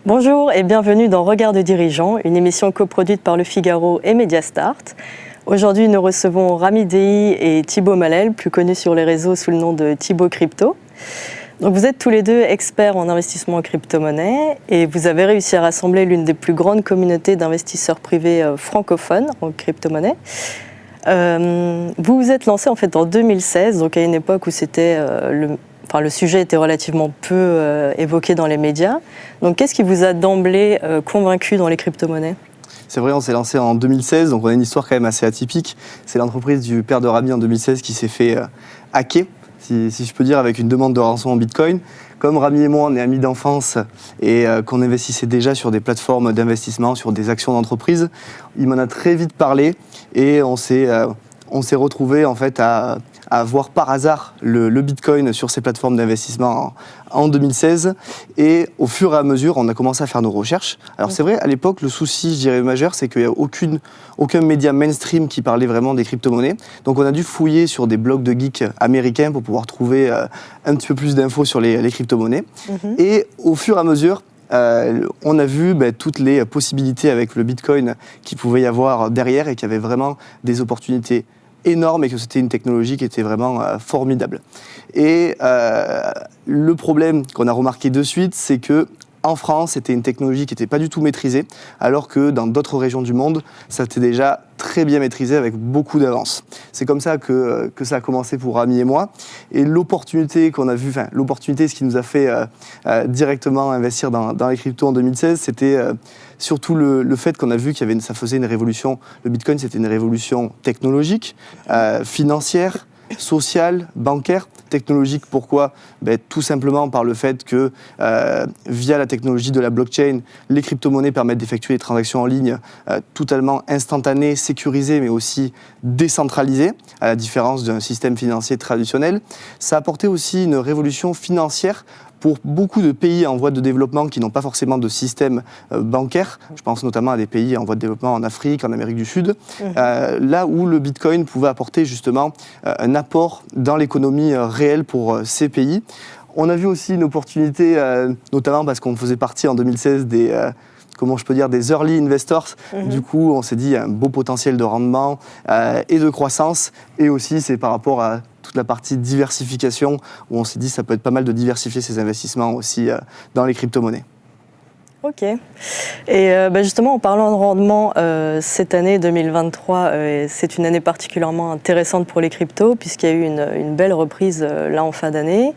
Bonjour et bienvenue dans Regard de dirigeant, une émission coproduite par Le Figaro et Mediastart. Aujourd'hui, nous recevons Rami Dehi et Thibaut Malel, plus connus sur les réseaux sous le nom de Thibaut Crypto. Donc vous êtes tous les deux experts en investissement en crypto-monnaie et vous avez réussi à rassembler l'une des plus grandes communautés d'investisseurs privés francophones en crypto-monnaie. Vous vous êtes lancé en fait en 2016, donc à une époque où c'était le sujet était relativement peu évoqué dans les médias. Donc qu'est-ce qui vous a d'emblée convaincu dans les crypto-monnaies ? C'est vrai, on s'est lancé en 2016, donc on a une histoire quand même assez atypique. C'est l'entreprise du père de Rami en 2016 qui s'est fait hacker, si je peux dire, avec une demande de rançon en Bitcoin. Comme Rami et moi, on est amis d'enfance et qu'on investissait déjà sur des plateformes d'investissement, sur des actions d'entreprise, il m'en a très vite parlé et on s'est retrouvés en fait à voir par hasard le Bitcoin sur ces plateformes d'investissement en 2016. Et au fur et à mesure, on a commencé à faire nos recherches. Alors c'est vrai, à l'époque, le souci, je dirais, majeur, c'est qu'il n'y a aucun média mainstream qui parlait vraiment des crypto-monnaies. Donc on a dû fouiller sur des blogs de geeks américains pour pouvoir trouver un petit peu plus d'infos sur les crypto-monnaies. Et au fur et à mesure, on a vu toutes les possibilités avec le Bitcoin qu'il pouvait y avoir derrière et qu'il y avait vraiment des opportunités énorme et que c'était une technologie qui était vraiment formidable. Et le problème qu'on a remarqué de suite, c'est que en France, c'était une technologie qui n'était pas du tout maîtrisée, alors que dans d'autres régions du monde, ça était déjà très bien maîtrisé avec beaucoup d'avance. C'est comme ça que ça a commencé pour Rami et moi. Et l'opportunité qu'on a vue, l'opportunité, ce qui nous a fait directement investir dans les cryptos en 2016, c'était surtout le fait qu'on a vu ça faisait une révolution. Le Bitcoin, c'était une révolution technologique, financière, sociale, bancaire. Technologique, pourquoi ? Tout simplement par le fait que via la technologie de la blockchain, les crypto-monnaies permettent d'effectuer des transactions en ligne totalement instantanées, sécurisées, mais aussi décentralisées, à la différence d'un système financier traditionnel. Ça a apporté aussi une révolution financière pour beaucoup de pays en voie de développement qui n'ont pas forcément de système bancaire. Je pense notamment à des pays en voie de développement en Afrique, en Amérique du Sud, là où le Bitcoin pouvait apporter justement un apport dans l'économie réelle pour ces pays. On a vu aussi une opportunité, notamment parce qu'on faisait partie en 2016 des early investors. Du coup, on s'est dit un beau potentiel de rendement et de croissance. Et aussi, c'est par rapport à toute la partie diversification, où on s'est dit ça peut être pas mal de diversifier ses investissements aussi dans les crypto-monnaies. Ok. Et justement, en parlant de rendement, cette année 2023, c'est une année particulièrement intéressante pour les cryptos, puisqu'il y a eu une belle reprise là en fin d'année.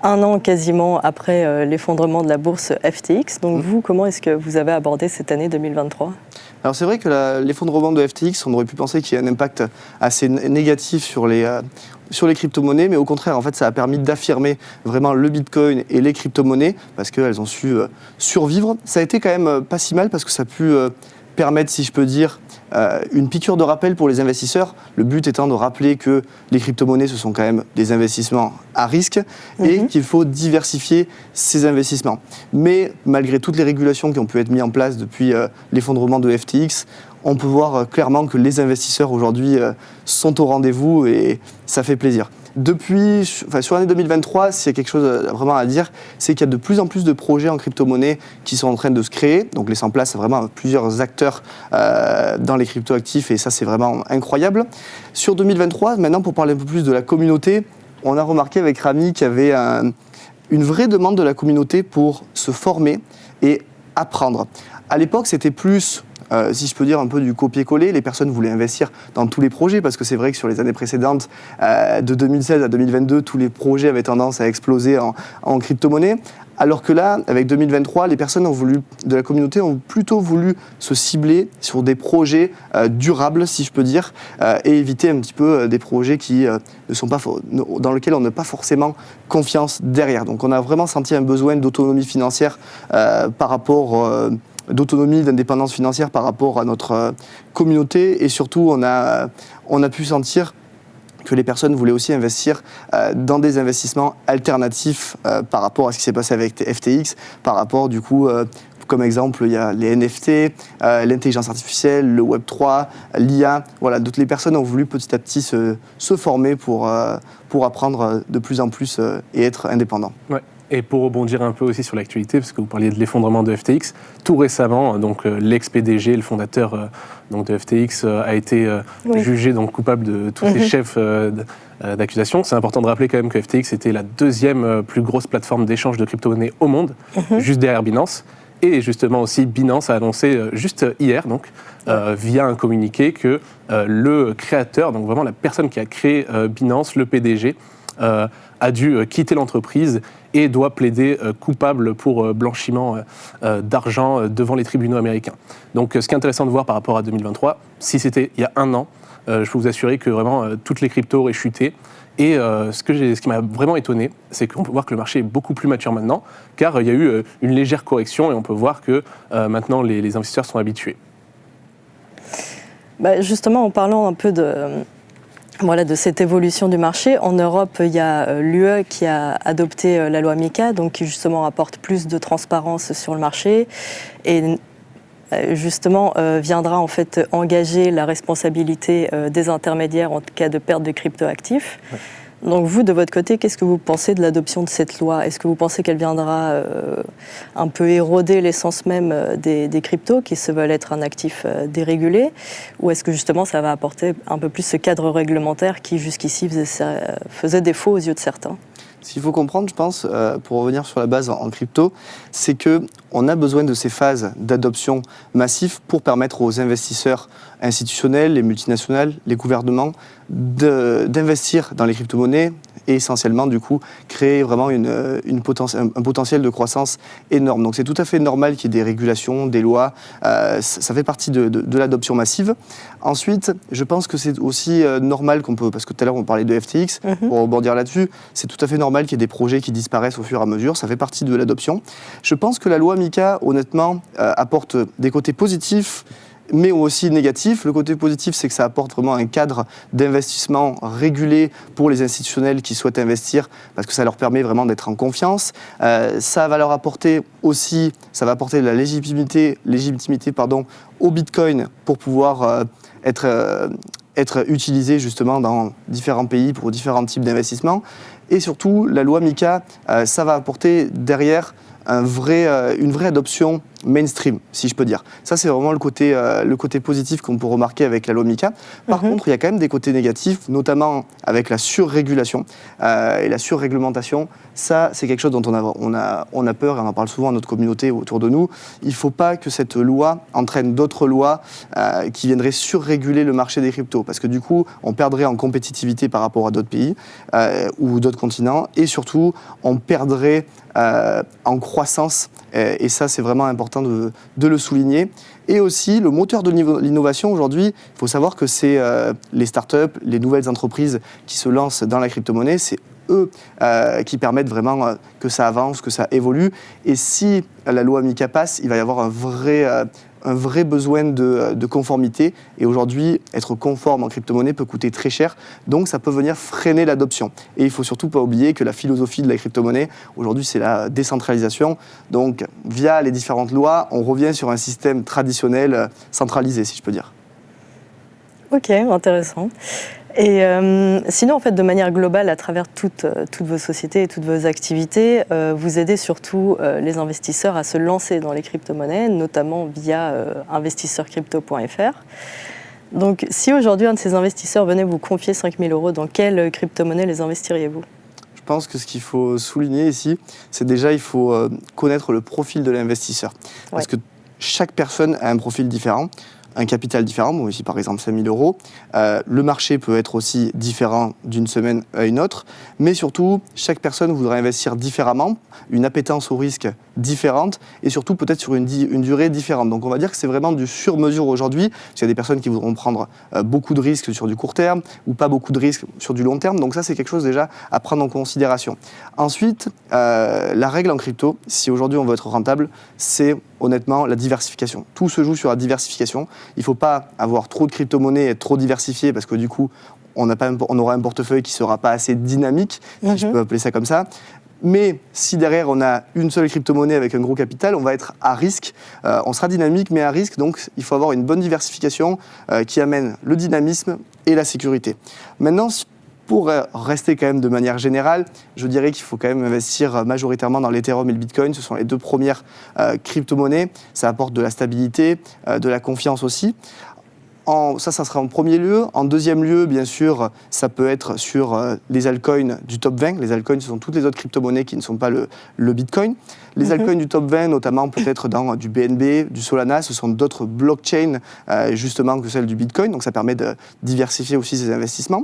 Un an quasiment après l'effondrement de la bourse FTX. Donc vous, comment est-ce que vous avez abordé cette année 2023 ? Alors c'est vrai que l'effondrement de FTX, on aurait pu penser qu'il y a un impact assez négatif sur les crypto-monnaies, mais au contraire, en fait, ça a permis d'affirmer vraiment le Bitcoin et les crypto-monnaies, parce qu'elles ont su survivre. Ça a été quand même pas si mal, parce que ça a pu permettre, si je peux dire, une piqûre de rappel pour les investisseurs. Le but étant de rappeler que les crypto-monnaies, ce sont quand même des investissements à risque et qu'il faut diversifier ces investissements. Mais malgré toutes les régulations qui ont pu être mises en place depuis l'effondrement de FTX, on peut voir clairement que les investisseurs aujourd'hui sont au rendez-vous et ça fait plaisir. Sur l'année 2023, s'il y a quelque chose vraiment à dire, c'est qu'il y a de plus en plus de projets en crypto-monnaie qui sont en train de se créer, donc laissant place à vraiment plusieurs acteurs dans les crypto-actifs et ça c'est vraiment incroyable. Sur 2023, maintenant pour parler un peu plus de la communauté, on a remarqué avec Rami qu'il y avait une vraie demande de la communauté pour se former et apprendre. À l'époque, c'était plus si je peux dire un peu du copier-coller, les personnes voulaient investir dans tous les projets parce que c'est vrai que sur les années précédentes, de 2016 à 2022, tous les projets avaient tendance à exploser en crypto-monnaie. Alors que là, avec 2023, les personnes de la communauté ont plutôt voulu se cibler sur des projets durables, si je peux dire, et éviter un petit peu des projets qui dans lesquels on n'a pas forcément confiance derrière. Donc on a vraiment senti un besoin d'autonomie financière d'autonomie, d'indépendance financière par rapport à notre communauté et surtout on a pu sentir que les personnes voulaient aussi investir dans des investissements alternatifs par rapport à ce qui s'est passé avec FTX, par rapport du coup, comme exemple, il y a les NFT, l'intelligence artificielle, le Web3, l'IA. Voilà, toutes les personnes ont voulu petit à petit se former pour apprendre de plus en plus et être indépendants. Ouais. Et pour rebondir un peu aussi sur l'actualité, parce que vous parliez de l'effondrement de FTX, tout récemment, donc l'ex-PDG, le fondateur donc de FTX, a été jugé donc coupable de tous ces chefs d'accusation. C'est important de rappeler quand même que FTX était la deuxième plus grosse plateforme d'échange de crypto-monnaies au monde, juste derrière Binance. Et justement aussi, Binance a annoncé juste hier, donc, via un communiqué, que le créateur, donc vraiment la personne qui a créé Binance, le PDG, a dû quitter l'entreprise et doit plaider coupable pour blanchiment d'argent devant les tribunaux américains. Donc ce qui est intéressant de voir par rapport à 2023, si c'était il y a un an, je peux vous assurer que vraiment toutes les cryptos auraient chuté. Et ce qui m'a vraiment étonné, c'est qu'on peut voir que le marché est beaucoup plus mature maintenant, car il y a eu une légère correction et on peut voir que maintenant les investisseurs sont habitués. Justement, en parlant un peu de cette évolution du marché, en Europe, il y a l'UE qui a adopté la loi MiCA, donc qui justement apporte plus de transparence sur le marché et justement viendra en fait engager la responsabilité des intermédiaires en cas de perte de cryptoactifs. Ouais. Donc vous, de votre côté, qu'est-ce que vous pensez de l'adoption de cette loi ? Est-ce que vous pensez qu'elle viendra un peu éroder l'essence même des cryptos qui se veulent être un actif dérégulé ? Ou est-ce que justement ça va apporter un peu plus ce cadre réglementaire qui jusqu'ici faisait défaut aux yeux de certains ? Ce qu'il faut comprendre, je pense, pour revenir sur la base en crypto, c'est qu'on a besoin de ces phases d'adoption massive pour permettre aux investisseurs institutionnels, les multinationales, les gouvernements, d'investir dans les crypto-monnaies et essentiellement, du coup, créer vraiment un potentiel de croissance énorme. Donc c'est tout à fait normal qu'il y ait des régulations, des lois, ça fait partie de l'adoption massive. Ensuite, je pense que c'est aussi normal parce que tout à l'heure on parlait de FTX, pour rebondir là-dessus, c'est tout à fait normal qu'il y ait des projets qui disparaissent au fur et à mesure, ça fait partie de l'adoption. Je pense que la loi MiCA, honnêtement, apporte des côtés positifs, mais aussi négatif. Le côté positif, c'est que ça apporte vraiment un cadre d'investissement régulé pour les institutionnels qui souhaitent investir, parce que ça leur permet vraiment d'être en confiance. Ça va leur apporter aussi, ça va apporter de la légitimité au Bitcoin pour pouvoir être utilisé justement dans différents pays pour différents types d'investissements. Et surtout, la loi MiCA, ça va apporter derrière une vraie adoption mainstream, si je peux dire. Ça, c'est vraiment le côté positif qu'on peut remarquer avec la loi MiCA. Par contre, il y a quand même des côtés négatifs, notamment avec la surrégulation et la surréglementation. Ça, c'est quelque chose dont on a peur et on en parle souvent à notre communauté autour de nous. Il ne faut pas que cette loi entraîne d'autres lois qui viendraient surréguler le marché des cryptos, parce que du coup, on perdrait en compétitivité par rapport à d'autres pays ou d'autres continents, et surtout, on perdrait en croissance, et ça c'est vraiment important de le souligner. Et aussi, le moteur de l'innovation aujourd'hui, il faut savoir que c'est les startups, les nouvelles entreprises qui se lancent dans la crypto-monnaie, c'est eux qui permettent vraiment que ça avance, que ça évolue. Et si la loi MiCA passe, il va y avoir un vrai besoin de conformité. Et aujourd'hui, être conforme en crypto-monnaie peut coûter très cher. Donc, ça peut venir freiner l'adoption. Et il ne faut surtout pas oublier que la philosophie de la crypto-monnaie, aujourd'hui, c'est la décentralisation. Donc, via les différentes lois, on revient sur un système traditionnel centralisé, si je peux dire. Ok, intéressant. Et sinon, en fait, de manière globale, à travers toutes vos sociétés et toutes vos activités, vous aidez surtout les investisseurs à se lancer dans les crypto-monnaies, notamment via investisseurcrypto.fr. Donc, si aujourd'hui un de ces investisseurs venait vous confier 5 000 €, dans quelle crypto-monnaie les investiriez-vous ? Je pense que ce qu'il faut souligner ici, c'est déjà il faut connaître le profil de l'investisseur. Parce que chaque personne a un profil différent. Un capital différent, bon, ici par exemple 5 000 €. Le marché peut être aussi différent d'une semaine à une autre, mais surtout, chaque personne voudra investir différemment, une appétence au risque différente, et surtout peut-être sur une durée différente. Donc on va dire que c'est vraiment du sur-mesure aujourd'hui, parce qu'il y a des personnes qui voudront prendre beaucoup de risques sur du court terme, ou pas beaucoup de risques sur du long terme, donc ça c'est quelque chose déjà à prendre en considération. Ensuite, la règle en crypto, si aujourd'hui on veut être rentable, c'est honnêtement la diversification. Tout se joue sur la diversification. Il ne faut pas avoir trop de crypto-monnaies et être trop diversifié parce que du coup, on aura un portefeuille qui ne sera pas assez dynamique, si je peux appeler ça comme ça. Mais si derrière on a une seule crypto-monnaie avec un gros capital, on va être à risque. On sera dynamique mais à risque, donc il faut avoir une bonne diversification qui amène le dynamisme et la sécurité. Maintenant, Pour rester quand même de manière générale, je dirais qu'il faut quand même investir majoritairement dans l'Ethereum et le Bitcoin. Ce sont les deux premières crypto-monnaies. Ça apporte de la stabilité, de la confiance aussi. Ça sera en premier lieu. En deuxième lieu, bien sûr, ça peut être sur les altcoins du top 20. Les altcoins, ce sont toutes les autres crypto-monnaies qui ne sont pas le Bitcoin. Les altcoins du top 20, notamment peut-être dans du BNB, du Solana, ce sont d'autres blockchains justement que celles du Bitcoin. Donc ça permet de diversifier aussi ses investissements.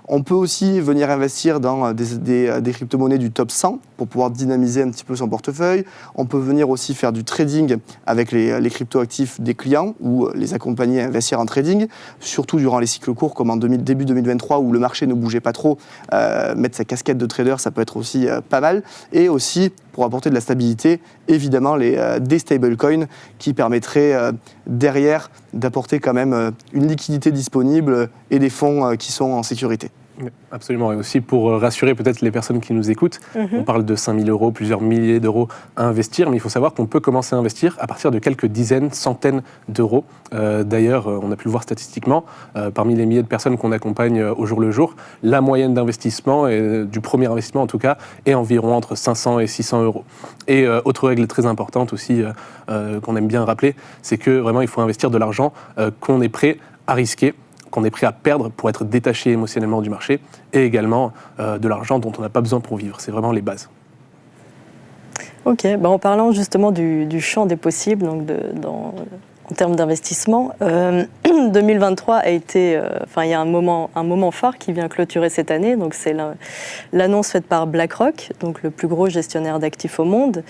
On peut aussi venir investir dans des crypto-monnaies du top 100 pour pouvoir dynamiser un petit peu son portefeuille. On peut venir aussi faire du trading avec les crypto-actifs des clients ou les accompagner à investir en trading, surtout durant les cycles courts comme en début 2023 où le marché ne bougeait pas trop. Mettre sa casquette de trader, ça peut être aussi pas mal. Et aussi, pour apporter de la stabilité, évidemment des stablecoins qui permettraient derrière d'apporter quand même une liquidité disponible et des fonds qui sont en sécurité. Absolument, et aussi pour rassurer peut-être les personnes qui nous écoutent, on parle de 5 000 €, plusieurs milliers d'euros à investir, mais il faut savoir qu'on peut commencer à investir à partir de quelques dizaines, centaines d'euros. D'ailleurs, on a pu le voir statistiquement, parmi les milliers de personnes qu'on accompagne au jour le jour, la moyenne d'investissement, du premier investissement en tout cas, est environ entre 500 et 600 €. Et autre règle très importante aussi, qu'on aime bien rappeler, c'est que vraiment il faut investir de l'argent qu'on est prêt à risquer, qu'on est prêt à perdre pour être détaché émotionnellement du marché, et également de l'argent dont on n'a pas besoin pour vivre. C'est vraiment les bases. Ok, en parlant justement du champ des possibles, donc en termes d'investissement, 2023 a été, il y a un moment phare qui vient clôturer cette année, donc c'est l'annonce faite par BlackRock, donc le plus gros gestionnaire d'actifs au monde,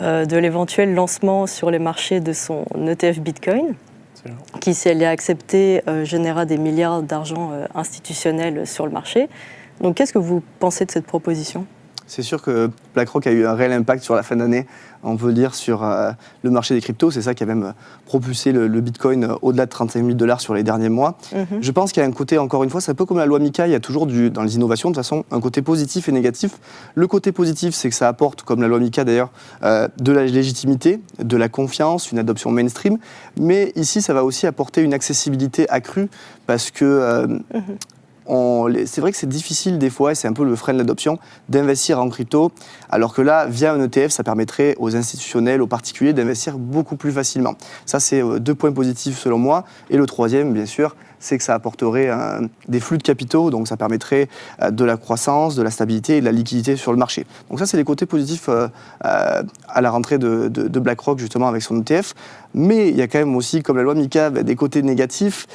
de l'éventuel lancement sur les marchés de son ETF Bitcoin, qui, si elle est acceptée, générera des milliards d'argent institutionnels sur le marché. Donc, qu'est-ce que vous pensez de cette proposition ? C'est sûr que BlackRock a eu un réel impact sur la fin d'année, on peut le dire, sur le marché des cryptos. C'est ça qui a même propulsé le Bitcoin au-delà de 35 000 $ sur les derniers mois. Je pense qu'il y a un côté, encore une fois, c'est un peu comme la loi MiCA, il y a toujours dans les innovations, de toute façon, un côté positif et négatif. Le côté positif, c'est que ça apporte, comme la loi MiCA d'ailleurs, de la légitimité, de la confiance, une adoption mainstream. Mais ici, ça va aussi apporter une accessibilité accrue parce que... c'est vrai que c'est difficile des fois, et c'est un peu le frein de l'adoption, d'investir en crypto, alors que là, via un ETF, ça permettrait aux institutionnels, aux particuliers d'investir beaucoup plus facilement. Ça, c'est 2 points positifs selon moi. Et le troisième, bien sûr, c'est que ça apporterait des flux de capitaux, donc ça permettrait de la croissance, de la stabilité et de la liquidité sur le marché. Donc ça, c'est les côtés positifs à la rentrée de BlackRock, justement, avec son ETF. Mais il y a quand même aussi, comme la loi MiCA, des côtés négatifs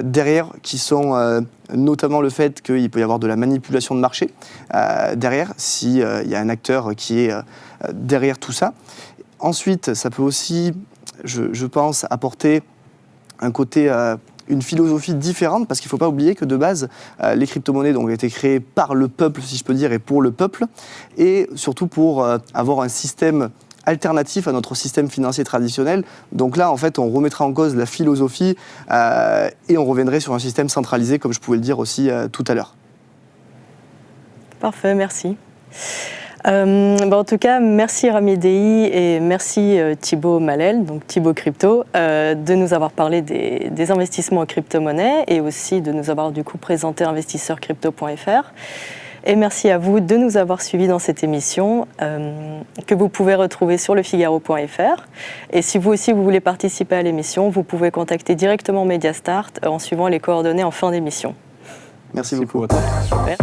derrière, qui sont notamment le fait qu'il peut y avoir de la manipulation de marché derrière, s'il y a un acteur qui est derrière tout ça. Ensuite, ça peut aussi, je pense, apporter un côté... une philosophie différente, parce qu'il ne faut pas oublier que de base, les crypto-monnaies ont été créées par le peuple, si je peux dire, et pour le peuple, et surtout pour avoir un système alternatif à notre système financier traditionnel. Donc là, en fait, on remettra en cause la philosophie et on reviendrait sur un système centralisé, comme je pouvais le dire aussi tout à l'heure. Parfait, merci. En tout cas, merci Rami Dehi et merci Thibaut Malel, donc Thibaut Crypto, de nous avoir parlé des investissements en crypto-monnaie et aussi de nous avoir du coup présenté investisseurcrypto.fr. Et merci à vous de nous avoir suivis dans cette émission que vous pouvez retrouver sur lefigaro.fr. Et si vous aussi vous voulez participer à l'émission, vous pouvez contacter directement Mediastart en suivant les coordonnées en fin d'émission. Merci beaucoup. Super.